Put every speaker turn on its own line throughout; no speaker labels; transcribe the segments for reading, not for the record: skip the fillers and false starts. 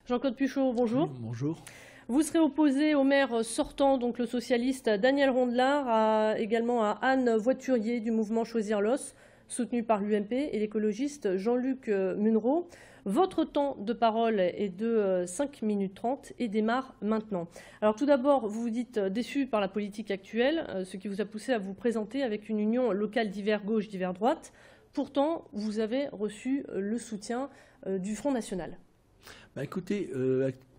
Jean-Claude Puchot, bonjour.
Oui, bonjour.
Vous serez opposé au maire sortant, donc le socialiste Daniel Rondelard, également à Anne Voiturier du mouvement Choisir l'Os, soutenu par l'UMP, et l'écologiste Jean-Luc Munro. Votre temps de parole est de 5 minutes 30 et démarre maintenant. Alors tout d'abord, vous vous dites déçu par la politique actuelle, ce qui vous a poussé à vous présenter avec une union locale d'hiver gauche, d'hiver droite. Pourtant, vous avez reçu le soutien du Front National.
Bah, écoutez,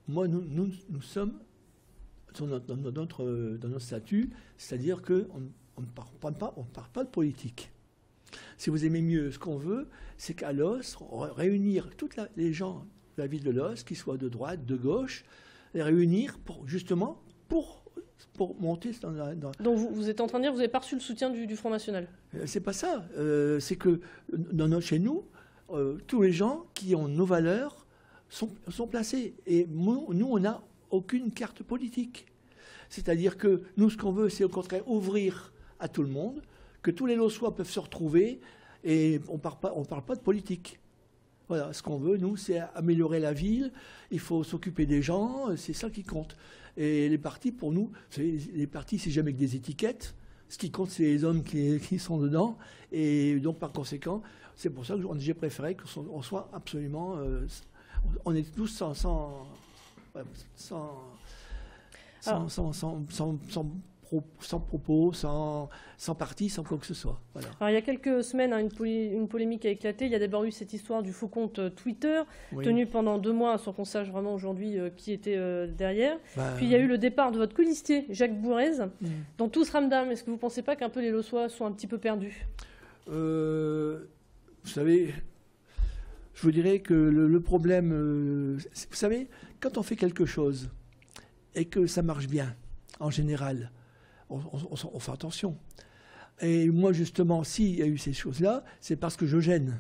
moi, nous sommes dans notre statut, c'est-à-dire qu'on ne parle pas de politique. Si vous aimez mieux, ce qu'on veut, c'est qu'à Los, réunir toutes les gens de la ville de Los, qu'ils soient de droite, de gauche, les réunir justement pour monter dans...
Donc vous êtes en train de dire que vous n'avez pas reçu le soutien du Front National?
C'est pas ça. C'est que chez nous, tous les gens qui ont nos valeurs sont placés. Et nous, on n'a aucune carte politique. C'est-à-dire que nous, ce qu'on veut, c'est au contraire ouvrir à tout le monde, que tous les Lossois peuvent se retrouver, et on ne parle pas de politique. Voilà, ce qu'on veut, nous, c'est améliorer la ville, il faut s'occuper des gens, c'est ça qui compte. Et les partis, pour nous, les partis, c'est jamais que des étiquettes. Ce qui compte, c'est les hommes qui sont dedans. Et donc, par conséquent, c'est pour ça que j'ai préféré qu'on soit absolument... on est tous sans propos, sans parti, sans quoi que ce soit. Voilà.
Alors, il y a quelques semaines, une polémique a éclaté. Il y a d'abord eu cette histoire du faux compte Twitter, tenu pendant 2 mois, sans qu'on sache vraiment aujourd'hui qui était derrière. Puis il y a eu le départ de votre colistier, Jacques Bourrez. Dans tout ce ramdam, est-ce que vous ne pensez pas qu'un peu les Lossois sont un petit peu perdus?
Vous savez, je vous dirais que le problème... vous savez, quand on fait quelque chose et que ça marche bien, en général, on fait attention. Et moi, justement, s'il y a eu ces choses-là, c'est parce que je gêne.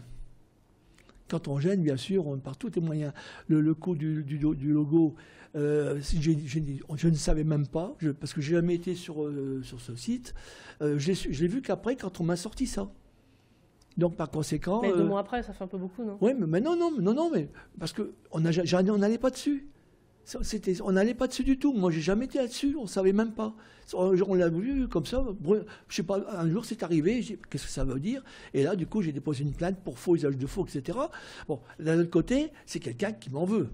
Quand on gêne, bien sûr, on par tous les moyens. Le coup du logo, je ne savais même pas, parce que je n'ai jamais été sur ce site. Je l'ai vu qu'après, quand on m'a sorti ça. Donc, par conséquent...
Mais 2 mois après, ça fait un peu beaucoup, non?
Oui, mais non, mais parce qu'on n'allait pas dessus. On n'allait pas dessus du tout. Moi, j'ai jamais été là-dessus. On ne savait même pas. On l'a vu comme ça. Je sais pas. Un jour, c'est arrivé. Qu'est-ce que ça veut dire? Et là, du coup, j'ai déposé une plainte pour faux usage de faux, etc. Bon, d'un autre côté, c'est quelqu'un qui m'en veut,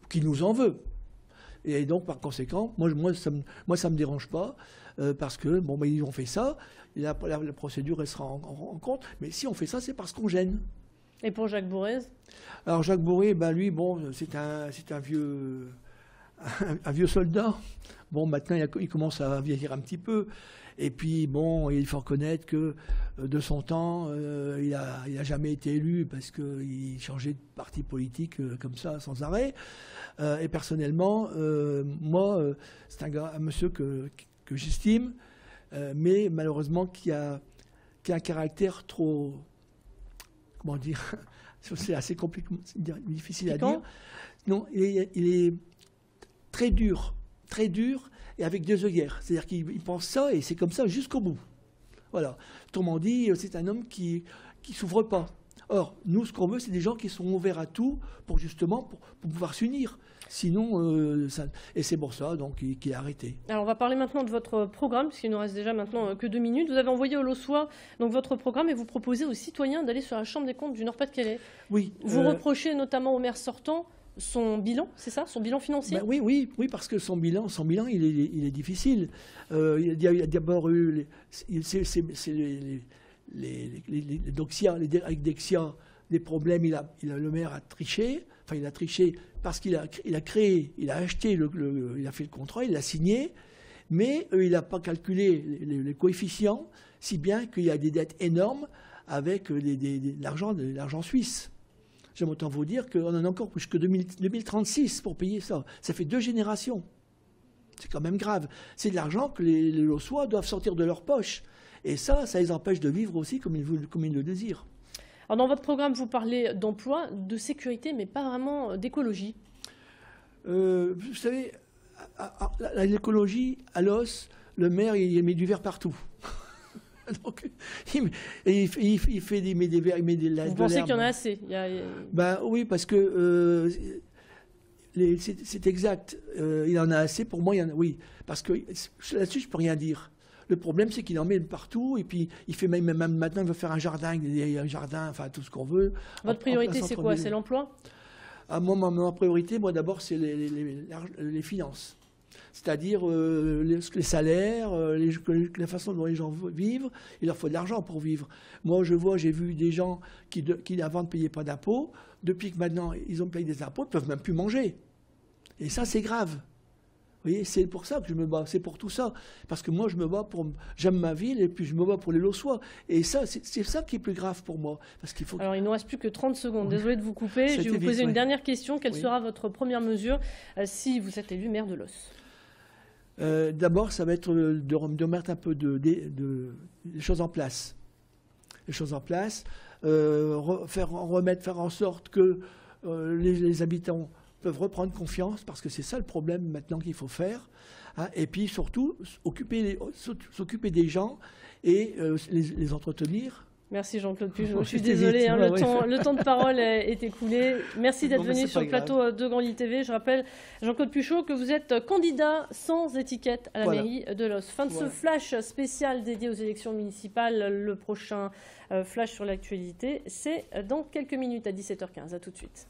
qui nous en veut. Et donc, par conséquent, moi, ça me dérange pas parce que bon, ils ont fait ça. Et la procédure, elle sera en compte. Mais si on fait ça, c'est parce qu'on gêne.
Et pour Jacques Bourrez? Alors,
Jacques Bourrez, lui, bon, c'est un vieux soldat. Bon, maintenant, il commence à vieillir un petit peu. Et puis, bon, il faut reconnaître que de son temps, il a jamais été élu parce qu'il changeait de parti politique comme ça, sans arrêt. Et personnellement, moi, c'est un monsieur que j'estime, mais malheureusement qui a un caractère trop... Comment dire? C'est assez compliqué, difficile à dire. Non, il est très dur, et avec 2 œillères. C'est-à-dire qu'il pense ça, et c'est comme ça jusqu'au bout. Voilà. Autrement dit, c'est un homme qui s'ouvre pas. Or, nous, ce qu'on veut, c'est des gens qui sont ouverts à tout pour pouvoir s'unir. Sinon, et c'est pour ça donc qu'il a arrêté. Alors,
on va parler maintenant de votre programme, puisqu'il nous reste déjà maintenant que 2 minutes. Vous avez envoyé aux Lossois donc votre programme et vous proposez aux citoyens d'aller sur la Chambre des comptes du Nord-Pas-de-Calais.
Oui.
Vous reprochez notamment au maire sortant son bilan, c'est ça, son bilan financier?
Oui, parce que son bilan, il est difficile. Il y a d'abord eu les Doxia, avec Dexia, des problèmes. Le maire a triché. Enfin, il a triché parce qu'il a créé, il a acheté, il a fait le contrat, il l'a signé, mais il n'a pas calculé les coefficients, si bien qu'il y a des dettes énormes avec l'argent suisse. J'aime autant vous dire qu'on en a encore jusqu'en 2036 pour payer ça. Ça fait 2 générations. C'est quand même grave. C'est de l'argent que les Lossois doivent sortir de leur poche. Et ça les empêche de vivre aussi comme ils le désirent.
Alors dans votre programme, vous parlez d'emploi, de sécurité, mais pas vraiment d'écologie.
Vous savez, l'écologie, à Los, le maire, il met du verre partout. Donc, il met des verres, il met de l'herbe.
Vous pensez qu'il y en a assez?
Oui, parce que c'est exact. Il en a assez. Pour moi, oui. Parce que là-dessus, je ne peux rien dire. Le problème, c'est qu'il en met partout. Et puis, il fait même maintenant, il veut faire un jardin, enfin, tout ce qu'on veut.
Votre priorité, c'est quoi? C'est l'emploi?
Moi, ma priorité, d'abord, c'est les finances. C'est-à-dire les salaires, la façon dont les gens vivent. Il leur faut de l'argent pour vivre. Moi, j'ai vu des gens qui avant ne payaient pas d'impôts. Depuis que maintenant, ils ont payé des impôts, ils ne peuvent même plus manger. Et ça, c'est grave. Vous voyez, c'est pour ça que je me bats, c'est pour tout ça. Parce que moi, je me bats j'aime ma ville, et puis je me bats pour les Lossois. Et ça, c'est ça qui est plus grave pour moi. Parce qu'il faut...
Alors, il ne nous reste plus que 30 secondes. Désolé de vous couper. Je vais vous poser une dernière question. Quelle sera votre première mesure si vous êtes élu maire de Los?
D'abord, ça va être de mettre un peu des choses en place. Les choses en place, faire en sorte que les habitants peuvent reprendre confiance, parce que c'est ça le problème maintenant qu'il faut faire. Hein, et puis surtout, s'occuper des gens et les entretenir.
Merci Jean-Claude Puchot. Je suis désolée, le temps de parole est écoulé. Merci d'être venu sur le plateau de Grand Lille TV. Je rappelle, Jean-Claude Puchot, que vous êtes candidat sans étiquette à la mairie de Los. Fin de ce flash spécial dédié aux élections municipales. Le prochain flash sur l'actualité, c'est dans quelques minutes à 17h15. À tout de suite.